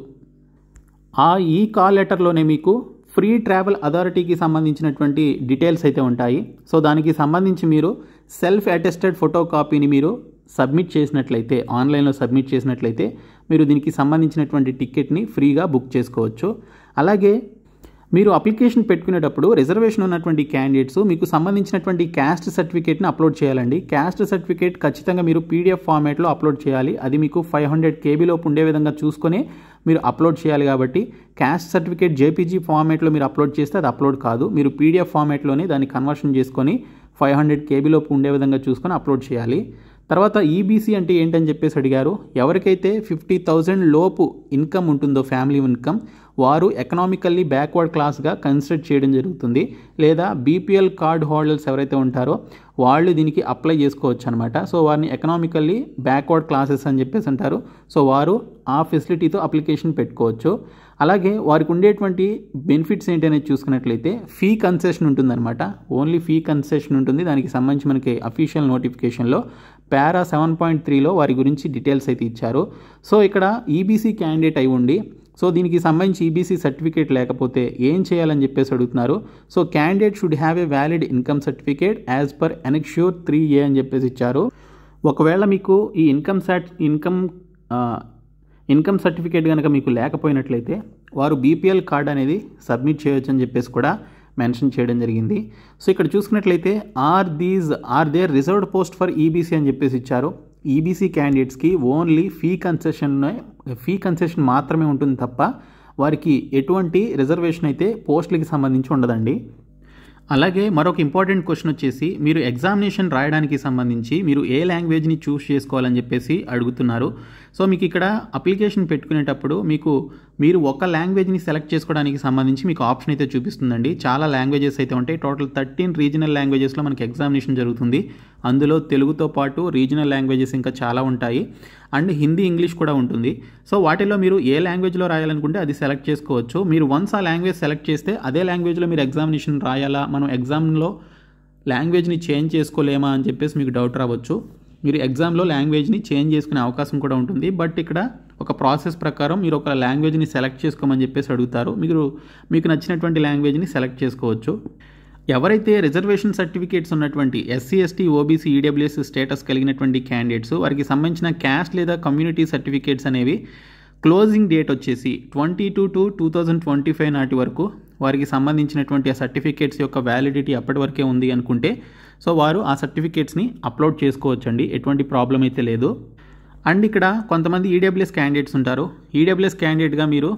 ఆ ఈ కాల్ లెటర్లోనే మీకు ఫ్రీ ట్రావెల్ అథారిటీకి సంబంధించినటువంటి డీటెయిల్స్ అయితే ఉంటాయి. సో దానికి సంబంధించి మీరు సెల్ఫ్ అటెస్టెడ్ ఫోటో కాపీని మీరు సబ్మిట్ చేసినట్లయితే ఆన్లైన్లో సబ్మిట్ చేసినట్లయితే మీరు దీనికి సంబంధించినటువంటి టికెట్ని ఫ్రీగా బుక్ చేసుకోవచ్చు. అలాగే మీరు అప్లికేషన్ పెట్టుకునేటప్పుడు రిజర్వేషన్ ఉన్నటువంటి క్యాండిడేట్స్ మీకు సంబంధించినటువంటి క్యాస్ట్ సర్టిఫికేట్ని అప్లోడ్ చేయాలండి. క్యాస్ట్ సర్టిఫికేట్ ఖచ్చితంగా మీరు PDF ఫార్మాట్లో అప్లోడ్ చేయాలి. అది మీకు 500 KB లోపు ఉండే విధంగా చూసుకొని మీరు అప్లోడ్ చేయాలి. కాబట్టి క్యాస్ట్ సర్టిఫికేట్ JPG ఫార్మాట్లో మీరు అప్లోడ్ చేస్తే అది అప్లోడ్ కాదు. మీరు PDF ఫార్మాట్లోనే దాన్ని కన్వర్షన్ చేసుకొని 500 KB లోపు ఉండే విధంగా చూసుకొని అప్లోడ్ చేయాలి. తర్వాత EBC అంటే ఏంటని చెప్పేసి అడిగారు. ఎవరికైతే 50,000 లోపు ఇన్కమ్ ఉంటుందో ఫ్యామిలీ ఇన్కమ్ వారు ఎకనామికల్లీ బ్యాక్వర్డ్ క్లాస్గా కన్సిడర్ చేయడం జరుగుతుంది. లేదా BPL కార్డ్ హోల్డర్స్ ఎవరైతే ఉంటారో వాళ్ళు దీనికి అప్లై చేసుకోవచ్చు అనమాట. సో వారిని ఎకనామికల్లీ బ్యాక్వర్డ్ క్లాసెస్ అని చెప్పేసి అంటారు. సో వారు ఆ ఫెసిలిటీతో అప్లికేషన్ పెట్టుకోవచ్చు. అలాగే వారికి ఉండేటువంటి బెనిఫిట్స్ ఏంటనేది చూసుకున్నట్లయితే ఫీ కన్సెషన్ ఉంటుందన్నమాట. ఓన్లీ ఫీ కన్సెషన్ ఉంటుంది. దానికి సంబంధించి మనకి అఫీషియల్ నోటిఫికేషన్లో పారా 7.3లో వారి గురించి డీటెయిల్స్ అయితే ఇచ్చారు. సో ఇక్కడ EBC క్యాండిడేట్ అయి ఉండి సో దీనికి సంబంధించి EBC సర్టిఫికేట్ లేకపోతే ఏం చేయాలని చెప్పేసి అడుగుతున్నారు. So candidate should have a valid income certificate as per annexure 3A అని చెప్పేసి ఇచ్చారు. ఒకవేళ మీకు ఈ ఇన్కమ్ సర్టిఫికేట్ కనుక మీకు లేకపోయినట్లయితే వారు BPL కార్డ్ అనేది సబ్మిట్ చేయొచ్చు అని చెప్పేసి కూడా మెన్షన్ చేయడం జరిగింది. సో ఇక్కడ చూసుకున్నట్లయితే are there reserved post for EBC అని చెప్పేసి ఇచ్చారు. EBC క్యాండిడేట్స్కి ఓన్లీ ఫీ కన్సెషన్ మాత్రమే ఉంటుంది తప్ప వారికి ఎటువంటి రిజర్వేషన్ అయితే పోస్టులకి సంబంధించి ఉండదండి. అలాగే మరొక ఇంపార్టెంట్ క్వశ్చన్ వచ్చేసి మీరు ఎగ్జామినేషన్ రాయడానికి సంబంధించి మీరు ఏ లాంగ్వేజ్ని చూస్ చేసుకోవాలని చెప్పేసి అడుగుతున్నారు. సో మీకు ఇక్కడ అప్లికేషన్ పెట్టుకునేటప్పుడు మీకు మీరు ఒక లాంగ్వేజ్ని సెలెక్ట్ చేసుకోవడానికి సంబంధించి మీకు ఆప్షన్ అయితే చూపిస్తుందండి. చాలా లాంగ్వేజెస్ అయితే ఉంటాయి. టోటల్ 13 రీజనల్ లాంగ్వేజెస్లో మనకి ఎగ్జామినేషన్ జరుగుతుంది. అందులో తెలుగుతో పాటు రీజనల్ లాంగ్వేజెస్ ఇంకా చాలా ఉంటాయి అండ్ హిందీ, ఇంగ్లీష్ కూడా ఉంటుంది. సో వాటిలో మీరు ఏ లాంగ్వేజ్లో రాయాలనుకుంటే అది సెలెక్ట్ చేసుకోవచ్చు. మీరు వన్స్ ఆ లాంగ్వేజ్ సెలెక్ట్ చేస్తే అదే లాంగ్వేజ్లో మీరు ఎగ్జామినేషన్ రాయాలా, మనం ఎగ్జామ్లో లాంగ్వేజ్ని చేంజ్ చేసుకోలేమా అని చెప్పేసి మీకు డౌట్ రావచ్చు. మీరు ఎగ్జామ్లో లాంగ్వేజ్ని చేంజ్ చేసుకునే అవకాశం కూడా ఉంటుంది. బట్ ఇక్కడ ఒక ప్రాసెస్ ప్రకారం మీరు ఒక లాంగ్వేజ్ని సెలెక్ట్ చేసుకోమని చెప్పేసి అడుగుతారు. మీకు నచ్చినటువంటి లాంగ్వేజ్ని సెలెక్ట్ చేసుకోవచ్చు. ఎవరైతే రిజర్వేషన్ సర్టిఫికేట్స్ ఉన్నటువంటి SC, ST, OBC, EWS status కలిగినటువంటి క్యాండిడేట్స్ వారికి సంబంధించిన క్యాస్ట్ లేదా కమ్యూనిటీ సర్టిఫికేట్స్ అనేవి క్లోజింగ్ డేట్ వచ్చేసి 22/2/2025 నాటి వరకు వారికి సంబంధించినటువంటి ఆ సర్టిఫికేట్స్ యొక్క వ్యాలిడిటీ అప్పటి వరకే ఉంది అనుకుంటే సో వారు ఆ సర్టిఫికేట్స్ని అప్లోడ్ చేసుకోవచ్చండి. ఎటువంటి ప్రాబ్లం అయితే లేదు. అండ్ ఇక్కడ కొంతమంది EWS క్యాండిడేట్స్ ఉంటారు. EWS క్యాండిడేట్గా మీరు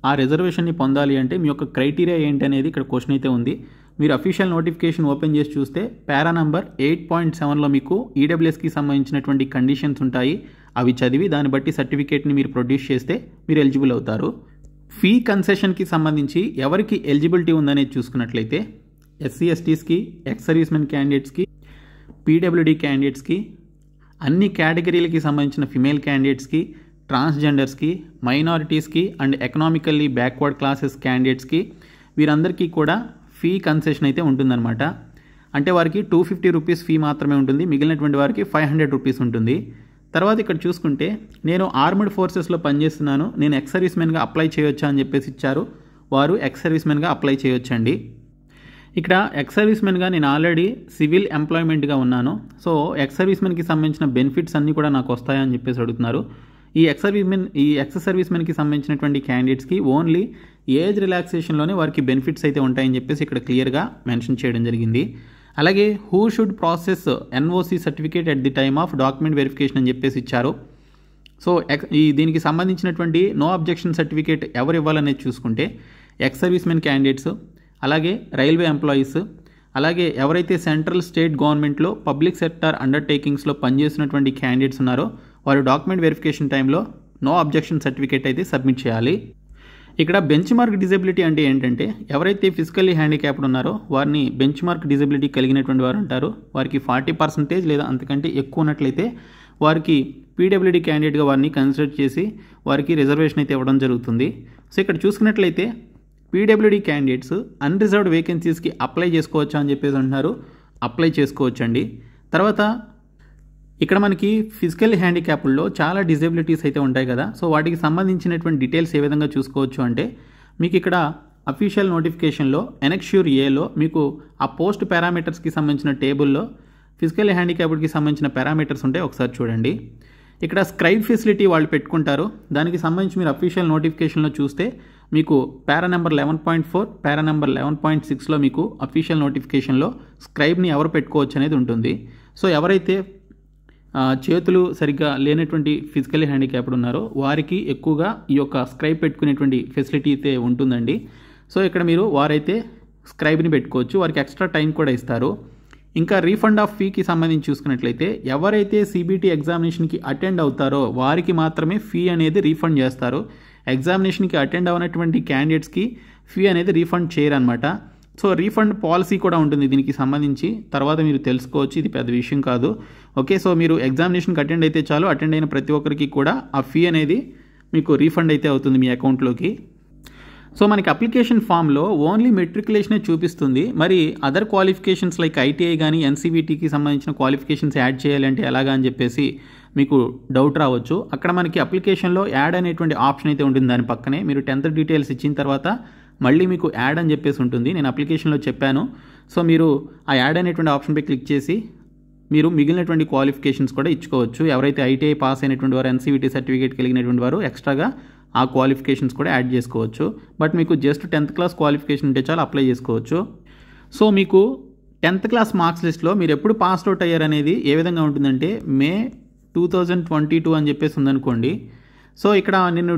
ఆ రిజర్వేషన్ని పొందాలి అంటే మీ యొక్క క్రైటీరియా ఏంటి అనేది ఇక్కడ క్వశ్చన్ అయితే ఉంది. మీరు అఫీషియల్ నోటిఫికేషన్ ఓపెన్ చేసి చూస్తే పారా నంబర్ 8.7లో మీకు EWSకి సంబంధించినటువంటి కండిషన్స్ ఉంటాయి. అవి చదివి దాన్ని బట్టి సర్టిఫికేట్ని మీరు ప్రొడ్యూస్ చేస్తే మీరు ఎలిజిబుల్ అవుతారు. ఫీ కన్సెషన్కి సంబంధించి ఎవరికి ఎలిజిబిలిటీ ఉందనేది చూసుకున్నట్లయితే SC, STస్కి, ఎక్స్ సర్వీస్మెన్ క్యాండిడేట్స్కి, PWD క్యాండిడేట్స్కి, అన్ని కేటగిరీలకి సంబంధించిన ఫిమేల్ క్యాండిడేట్స్కి, ట్రాన్స్జెండర్స్కి, మైనారిటీస్కి అండ్ ఎకనామికల్లీ బ్యాక్వర్డ్ క్లాసెస్ క్యాండిడేట్స్కి వీరందరికీ కూడా ఫీ కన్సెషన్ అయితే ఉంటుందన్నమాట. అంటే వారికి 250 రూపీస్ ఫీ మాత్రమే ఉంటుంది. మిగిలినటువంటి వారికి 500 రూపీస్ ఉంటుంది. తర్వాత ఇక్కడ చూసుకుంటే నేను ఆర్మడ్ ఫోర్సెస్లో పనిచేస్తున్నాను, నేను ఎక్స్ సర్వీస్మెన్గా అప్లై చేయొచ్చా అని చెప్పేసి ఇచ్చారు. వారు ఎక్స్ సర్వీస్మెన్గా అప్లై చేయొచ్చండి. ఇక్కడ ఎక్స్ సర్వీస్మెన్గా నేను ఆల్రెడీ సివిల్ ఎంప్లాయ్మెంట్గా ఉన్నాను. సో ఎక్స్ సర్వీస్మెన్కి సంబంధించిన బెనిఫిట్స్ అన్నీ కూడా నాకు వస్తాయని చెప్పేసి అడుగుతున్నారు. ఈ ఎక్స్ సర్వీస్మెన్కి సంబంధించినటువంటి క్యాండిడేట్స్కి ఓన్లీ ఏజ్ రిలాక్సేషన్లోనే వారికి బెనిఫిట్స్ అయితే ఉంటాయని చెప్పేసి ఇక్కడ క్లియర్గా మెన్షన్ చేయడం జరిగింది. అలాగే who should process NOC certificate at the time of document verification అని చెప్పేసి ఇచ్చారు. సో దీనికి సంబంధించినటువంటి నో అబ్జెక్షన్ సర్టిఫికేట్ ఎవరు ఇవ్వాలనేది చూసుకుంటే ఎక్స్ సర్వీస్మెన్ క్యాండిడేట్స్, అలాగే రైల్వే ఎంప్లాయీస్, అలాగే ఎవరైతే సెంట్రల్ స్టేట్ గవర్నమెంట్లో పబ్లిక్ సెక్టార్ అండర్టేకింగ్స్లో పనిచేసినటువంటి క్యాండిడేట్స్ ఉన్నారో వారు డాక్యుమెంట్ వెరిఫికేషన్ టైంలో నో అబ్జెక్షన్ సర్టిఫికేట్ అయితే సబ్మిట్ చేయాలి. ఇక్కడ బెంచ్ మార్క్ డిజబిలిటీ అంటే ఏంటంటే ఎవరైతే ఫిజికల్లీ హ్యాండిక్యాప్డ్ ఉన్నారో వారిని బెంచ్ మార్క్ డిజబిలిటీ కలిగినటువంటి వారు ఉంటారు. వారికి 40% లేదా అంతకంటే ఎక్కువ ఉన్నట్లయితే వారికి PWD క్యాండిడేట్గా వారిని కన్సిడర్ చేసి వారికి రిజర్వేషన్ అయితే ఇవ్వడం జరుగుతుంది. సో ఇక్కడ చూసుకున్నట్లయితే PWD క్యాండిడేట్స్ అన్రిజర్వ్డ్ వేకెన్సీస్కి అప్లై చేసుకోవచ్చా అని చెప్పేసి అంటున్నారు. అప్లై చేసుకోవచ్చండి. తర్వాత ఇక్కడ మనకి ఫిజికల్ హ్యాండిక్యాప్లో చాలా డిజబిలిటీస్ అయితే ఉంటాయి కదా. సో వాటికి సంబంధించినటువంటి డీటెయిల్స్ ఏ విధంగా చూసుకోవచ్చు అంటే మీకు ఇక్కడ అఫీషియల్ నోటిఫికేషన్లో ఎనెక్ష్యూర్ ఏలో మీకు ఆ పోస్ట్ పారామీటర్స్కి సంబంధించిన టేబుల్లో ఫిజికల్ హ్యాండిక్యాప్డ్కి సంబంధించిన పారామీటర్స్ ఉంటాయి. ఒకసారి చూడండి. ఇక్కడ స్క్రైబ్ ఫెసిలిటీ వాళ్ళు పెట్టుకుంటారు. దానికి సంబంధించి మీరు అఫీషియల్ నోటిఫికేషన్లో చూస్తే మీకు పారా నెంబర్ 11.4, పారా నెంబర్ 11.6లో మీకు అఫీషియల్ నోటిఫికేషన్లో స్క్రైబ్ని ఎవరు పెట్టుకోవచ్చు అనేది ఉంటుంది. సో ఎవరైతే చేతులు సరిగ్గా లేనటువంటి ఫిజికల్లీ హ్యాండిక్యాప్డ్ ఉన్నారో వారికి ఎక్కువగా ఈ యొక్క స్క్రైబ్ పెట్టుకునేటువంటి ఫెసిలిటీ అయితే ఉంటుందండి. సో ఇక్కడ మీరు వారైతే స్క్రైబ్ని పెట్టుకోవచ్చు. వారికి ఎక్స్ట్రా టైం కూడా ఇస్తారు. ఇంకా రీఫండ్ ఆఫ్ ఫీకి సంబంధించి చూసుకున్నట్లయితే ఎవరైతే CBT ఎగ్జామినేషన్కి అటెండ్ అవుతారో వారికి మాత్రమే ఫీ అనేది రీఫండ్ చేస్తారు. ఎగ్జామినేషన్కి అటెండ్ అవనటువంటి క్యాండిడేట్స్కి ఫీ అనేది రీఫండ్ చేయరనమాట. సో రీఫండ్ పాలసీ కూడా ఉంటుంది దీనికి సంబంధించి, తర్వాత మీరు తెలుసుకోవచ్చు. ఇది పెద్ద విషయం కాదు. ఓకే, సో మీరు ఎగ్జామినేషన్కి అటెండ్ అయితే చాలు, అటెండ్ అయిన ప్రతి ఒక్కరికి కూడా ఆ ఫీ అనేది మీకు రీఫండ్ అయితే అవుతుంది మీ అకౌంట్లోకి. సో మనకి అప్లికేషన్ ఫామ్లో ఓన్లీ మెట్రికులేషనే చూపిస్తుంది. మరి అదర్ క్వాలిఫికేషన్స్ లైక్ ITI కానీ NCVTకి సంబంధించిన క్వాలిఫికేషన్స్ యాడ్ చేయాలంటే ఎలాగా అని చెప్పేసి మీకు డౌట్ రావచ్చు. అక్కడ మనకి అప్లికేషన్లో యాడ్ అనేటువంటి ఆప్షన్ అయితే ఉంటుంది. దాని పక్కనే మీరు 10th డీటెయిల్స్ ఇచ్చిన తర్వాత మళ్ళీ మీకు యాడ్ అని చెప్పేసి ఉంటుంది. నేను అప్లికేషన్లో చెప్పాను. సో మీరు ఆ యాడ్ అనేటువంటి ఆప్షన్పై క్లిక్ చేసి మీరు మిగిలినటువంటి క్వాలిఫికేషన్స్ కూడా ఇచ్చుకోవచ్చు. ఎవరైతే ITI పాస్ అయినటువంటి వారు, NCVT సర్టిఫికేట్ కలిగినటువంటి వారు ఎక్స్ట్రాగా ఆ క్వాలిఫికేషన్స్ కూడా యాడ్ చేసుకోవచ్చు. బట్ మీకు జస్ట్ 10th క్లాస్ క్వాలిఫికేషన్ ఉంటే చాలు, అప్లై చేసుకోవచ్చు. సో మీకు 10th క్లాస్ మార్క్స్ లిస్ట్లో మీరు ఎప్పుడు పాస్ అవుట్ అయ్యారనేది ఏ విధంగా ఉంటుందంటే May 2022 అని చెప్పేసి ఉందనుకోండి. సో ఇక్కడ నేను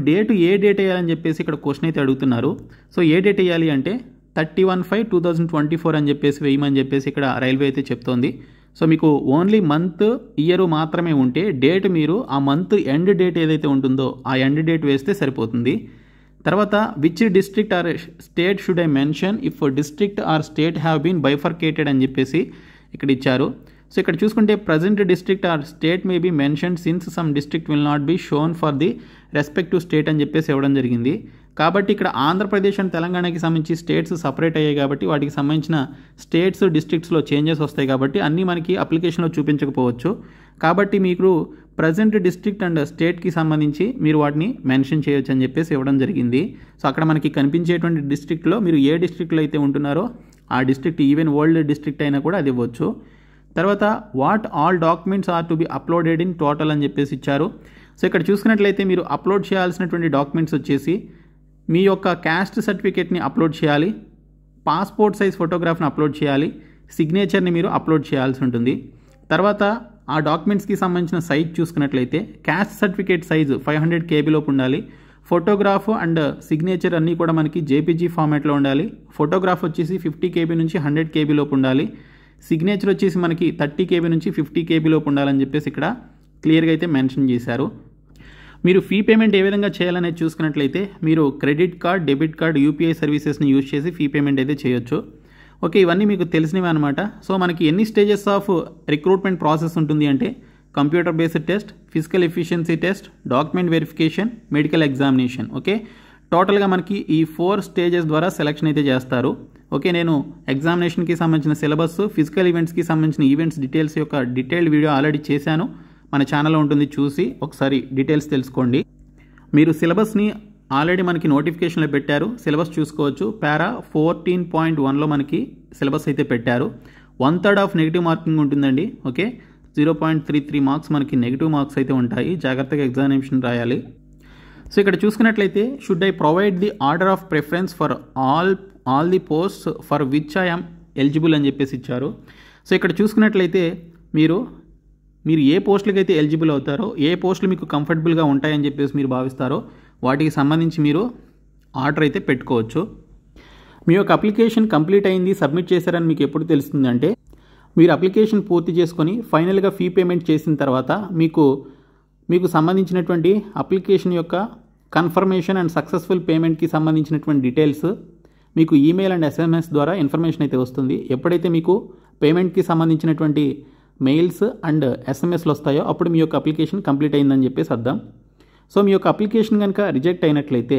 ఏ డేట్ వేయాలని చెప్పేసి ఇక్కడ క్వశ్చన్ అయితే అడుగుతున్నారు. సో ఏ డేట్ వేయాలి అంటే 31/5/2024 అని చెప్పేసి వేయమని చెప్పేసి ఇక్కడ రైల్వే అయితే చెప్తోంది. సో మీకు ఓన్లీ మంత్, ఇయర్ మాత్రమే ఉంటే డేట్ మీరు ఆ మంత్ ఎండ్ డేట్ ఏదైతే ఉంటుందో ఆ ఎండ్ డేట్ వేస్తే సరిపోతుంది. తర్వాత which district or state should I mention if district or state have been bifurcated అని చెప్పేసి ఇక్కడ ఇచ్చారు. సో ఇక్కడ చూసుకుంటే present district or state may be mention since some district will not be shown for the respective state అని చెప్పేసి ఇవ్వడం జరిగింది. కాబట్టి ఇక్కడ ఆంధ్రప్రదేశ్ అండ్ తెలంగాణకి సంబంధించి స్టేట్స్ సపరేట్ అయ్యాయి కాబట్టి వాటికి సంబంధించిన స్టేట్స్ డిస్ట్రిక్ట్స్లో చేంజెస్ వస్తాయి కాబట్టి అన్నీ మనకి అప్లికేషన్లో చూపించకపోవచ్చు. కాబట్టి మీకు ప్రజెంట్ డిస్ట్రిక్ట్ అండ్ స్టేట్కి సంబంధించి మీరు వాటిని మెన్షన్ చేయొచ్చు అని చెప్పేసి ఇవ్వడం జరిగింది. సో అక్కడ మనకి కనిపించేటువంటి డిస్ట్రిక్ట్లో మీరు ఏ డిస్ట్రిక్ట్లో అయితే ఉంటున్నారో ఆ డిస్ట్రిక్ట్ ఈవెన్ ఓల్డ్ డిస్ట్రిక్ట్ అయినా కూడా అది ఇవ్వచ్చు. తర్వాత what all documents are to be uploaded in total అని చెప్పేసి ఇచ్చారు. సో ఇక్కడ చూసుకున్నట్లయితే మీరు అప్లోడ్ చేయాల్సినటువంటి డాక్యుమెంట్స్ వచ్చేసి మీ యొక్క క్యాస్ట్ సర్టిఫికేట్ని అప్లోడ్ చేయాలి, పాస్పోర్ట్ సైజ్ ఫోటోగ్రాఫ్ని అప్లోడ్ చేయాలి, సిగ్నేచర్ని మీరు అప్లోడ్ చేయాల్సి ఉంటుంది. తర్వాత ఆ డాక్యుమెంట్స్కి సంబంధించిన సైజ్ చూసుకున్నట్లయితే క్యాస్ట్ సర్టిఫికేట్ సైజు 500 KB లోపు ఉండాలి. ఫోటోగ్రాఫ్ అండ్ సిగ్నేచర్ అన్నీ కూడా మనకి JPG ఫార్మాట్లో ఉండాలి. ఫోటోగ్రాఫ్ వచ్చేసి 50 KB నుంచి 100 KB లోపు ఉండాలి. సిగ్నేచర్ వచ్చేసి మనకి 30 KB నుంచి 50 KB లోపు ఉండాలని చెప్పేసి ఇక్కడ క్లియర్గా అయితే మెన్షన్ చేశారు. మీరు ఫీ పేమెంట్ ఏ విధంగా చేయాలనేది చూసుకున్నట్లయితే మీరు credit card, debit card, UPI సర్వీసెస్ని యూజ్ చేసి ఫీ పేమెంట్ అయితే చేయొచ్చు. ఓకే, ఇవన్నీ మీకు తెలిసినవి అనమాట. సో మనకి ఎన్ని స్టేజెస్ ఆఫ్ రిక్రూట్మెంట్ ప్రాసెస్ ఉంటుంది అంటే computer based test, physical efficiency test, document verification, medical examination. Okay, టోటల్గా మనకి ఈ 4 స్టేజెస్ ద్వారా సెలక్షన్ అయితే చేస్తారు. ఓకే, నేను ఎగ్జామినేషన్కి సంబంధించిన సిలబస్, ఫిజికల్ ఈవెంట్స్కి సంబంధించిన ఈవెంట్స్ డీటెయిల్స్ యొక్క డీటెయిల్డ్ వీడియో ఆల్రెడీ చేశాను, మన ఛానల్లో ఉంటుంది, చూసి ఒకసారి డీటెయిల్స్ తెలుసుకోండి. మీరు సిలబస్ని ఆల్రెడీ మనకి నోటిఫికేషన్లో పెట్టారు, సిలబస్ చూసుకోవచ్చు. పారా 14.1లో మనకి సిలబస్ అయితే పెట్టారు. 1/3 ఆఫ్ నెగిటివ్ మార్కింగ్ ఉంటుందండి. ఓకే, 0.33 మార్క్స్ మనకి నెగిటివ్ మార్క్స్ అయితే ఉంటాయి. జాగ్రత్తగా ఎగ్జామినేషన్ రాయాలి. సో ఇక్కడ చూసుకున్నట్లయితే should I provide the order of preference for all the post for which I am eligible అని చెప్పేసి ఇచ్చారు. సో ఇక్కడ చూసుకున్నట్లయితే మీరు ఏ పోస్టులకి అయితే ఎలిజిబుల్ అవుతారో, ఏ పోస్టులు మీకు కంఫర్టబుల్గా ఉంటాయని చెప్పేసి మీరు భావిస్తారో వాటికి సంబంధించి మీరు ఆర్డర్ అయితే పెట్టుకోవచ్చు. మీ యొక్క అప్లికేషన్ కంప్లీట్ అయింది, సబ్మిట్ చేశారని మీకు ఎప్పుడు తెలుస్తుందంటే మీరు అప్లికేషన్ పూర్తి చేసుకొని ఫైనల్గా ఫీ పేమెంట్ చేసిన తర్వాత మీకు సంబంధించినటువంటి అప్లికేషన్ యొక్క కన్ఫర్మేషన్ అండ్ సక్సెస్ఫుల్ పేమెంట్కి సంబంధించినటువంటి డీటెయిల్స్ మీకు ఈమెయిల్ అండ్ SMS ద్వారా ఇన్ఫర్మేషన్ అయితే వస్తుంది. ఎప్పుడైతే మీకు పేమెంట్కి సంబంధించినటువంటి మెయిల్స్ అండ్ SMSలు వస్తాయో అప్పుడు మీ యొక్క అప్లికేషన్ కంప్లీట్ అయిందని చెప్పేసి అర్థం. సో మీ యొక్క అప్లికేషన్ కనుక రిజెక్ట్ అయినట్లయితే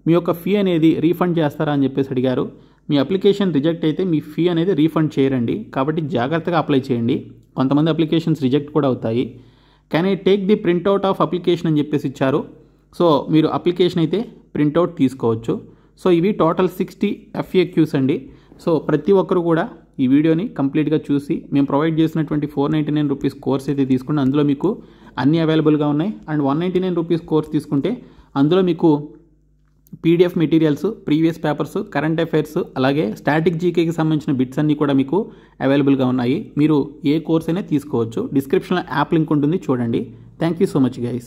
మీ యొక్క ఫీ అనేది రీఫండ్ చేస్తారా అని చెప్పేసి అడిగారు. మీ అప్లికేషన్ రిజెక్ట్ అయితే మీ ఫీ అనేది రీఫండ్ చేయరండి. కాబట్టి జాగ్రత్తగా అప్లై చేయండి. కొంతమంది అప్లికేషన్స్ రిజెక్ట్ కూడా అవుతాయి. Can I take the printout of application అని చెప్పేసి ఇచ్చారు. సో మీరు అప్లికేషన్ అయితే ప్రింట్అవుట్ తీసుకోవచ్చు. సో ఇవి టోటల్ 60 FAQs అండి. సో ప్రతి ఒక్కరు కూడా ఈ వీడియోని కంప్లీట్గా చూసి మేము ప్రొవైడ్ చేసినటువంటి 499 రూపీస్ కోర్స్ అయితే తీసుకుంటే అందులో మీకు అన్నీ అవైలబుల్గా ఉన్నాయి. అండ్ 199 రూపీస్ కోర్స్ తీసుకుంటే అందులో మీకు PDF materials, previous papers, current affairs, అలాగే స్టాటిక్ జీకేకి సంబంధించిన బిట్స్ అన్నీ కూడా మీకు అవైలబుల్గా ఉన్నాయి. మీరు ఏ కోర్స్ అయినా తీసుకోవచ్చు. డిస్క్రిప్షన్లో యాప్ లింక్ ఉంటుంది, చూడండి. Thank you so much guys.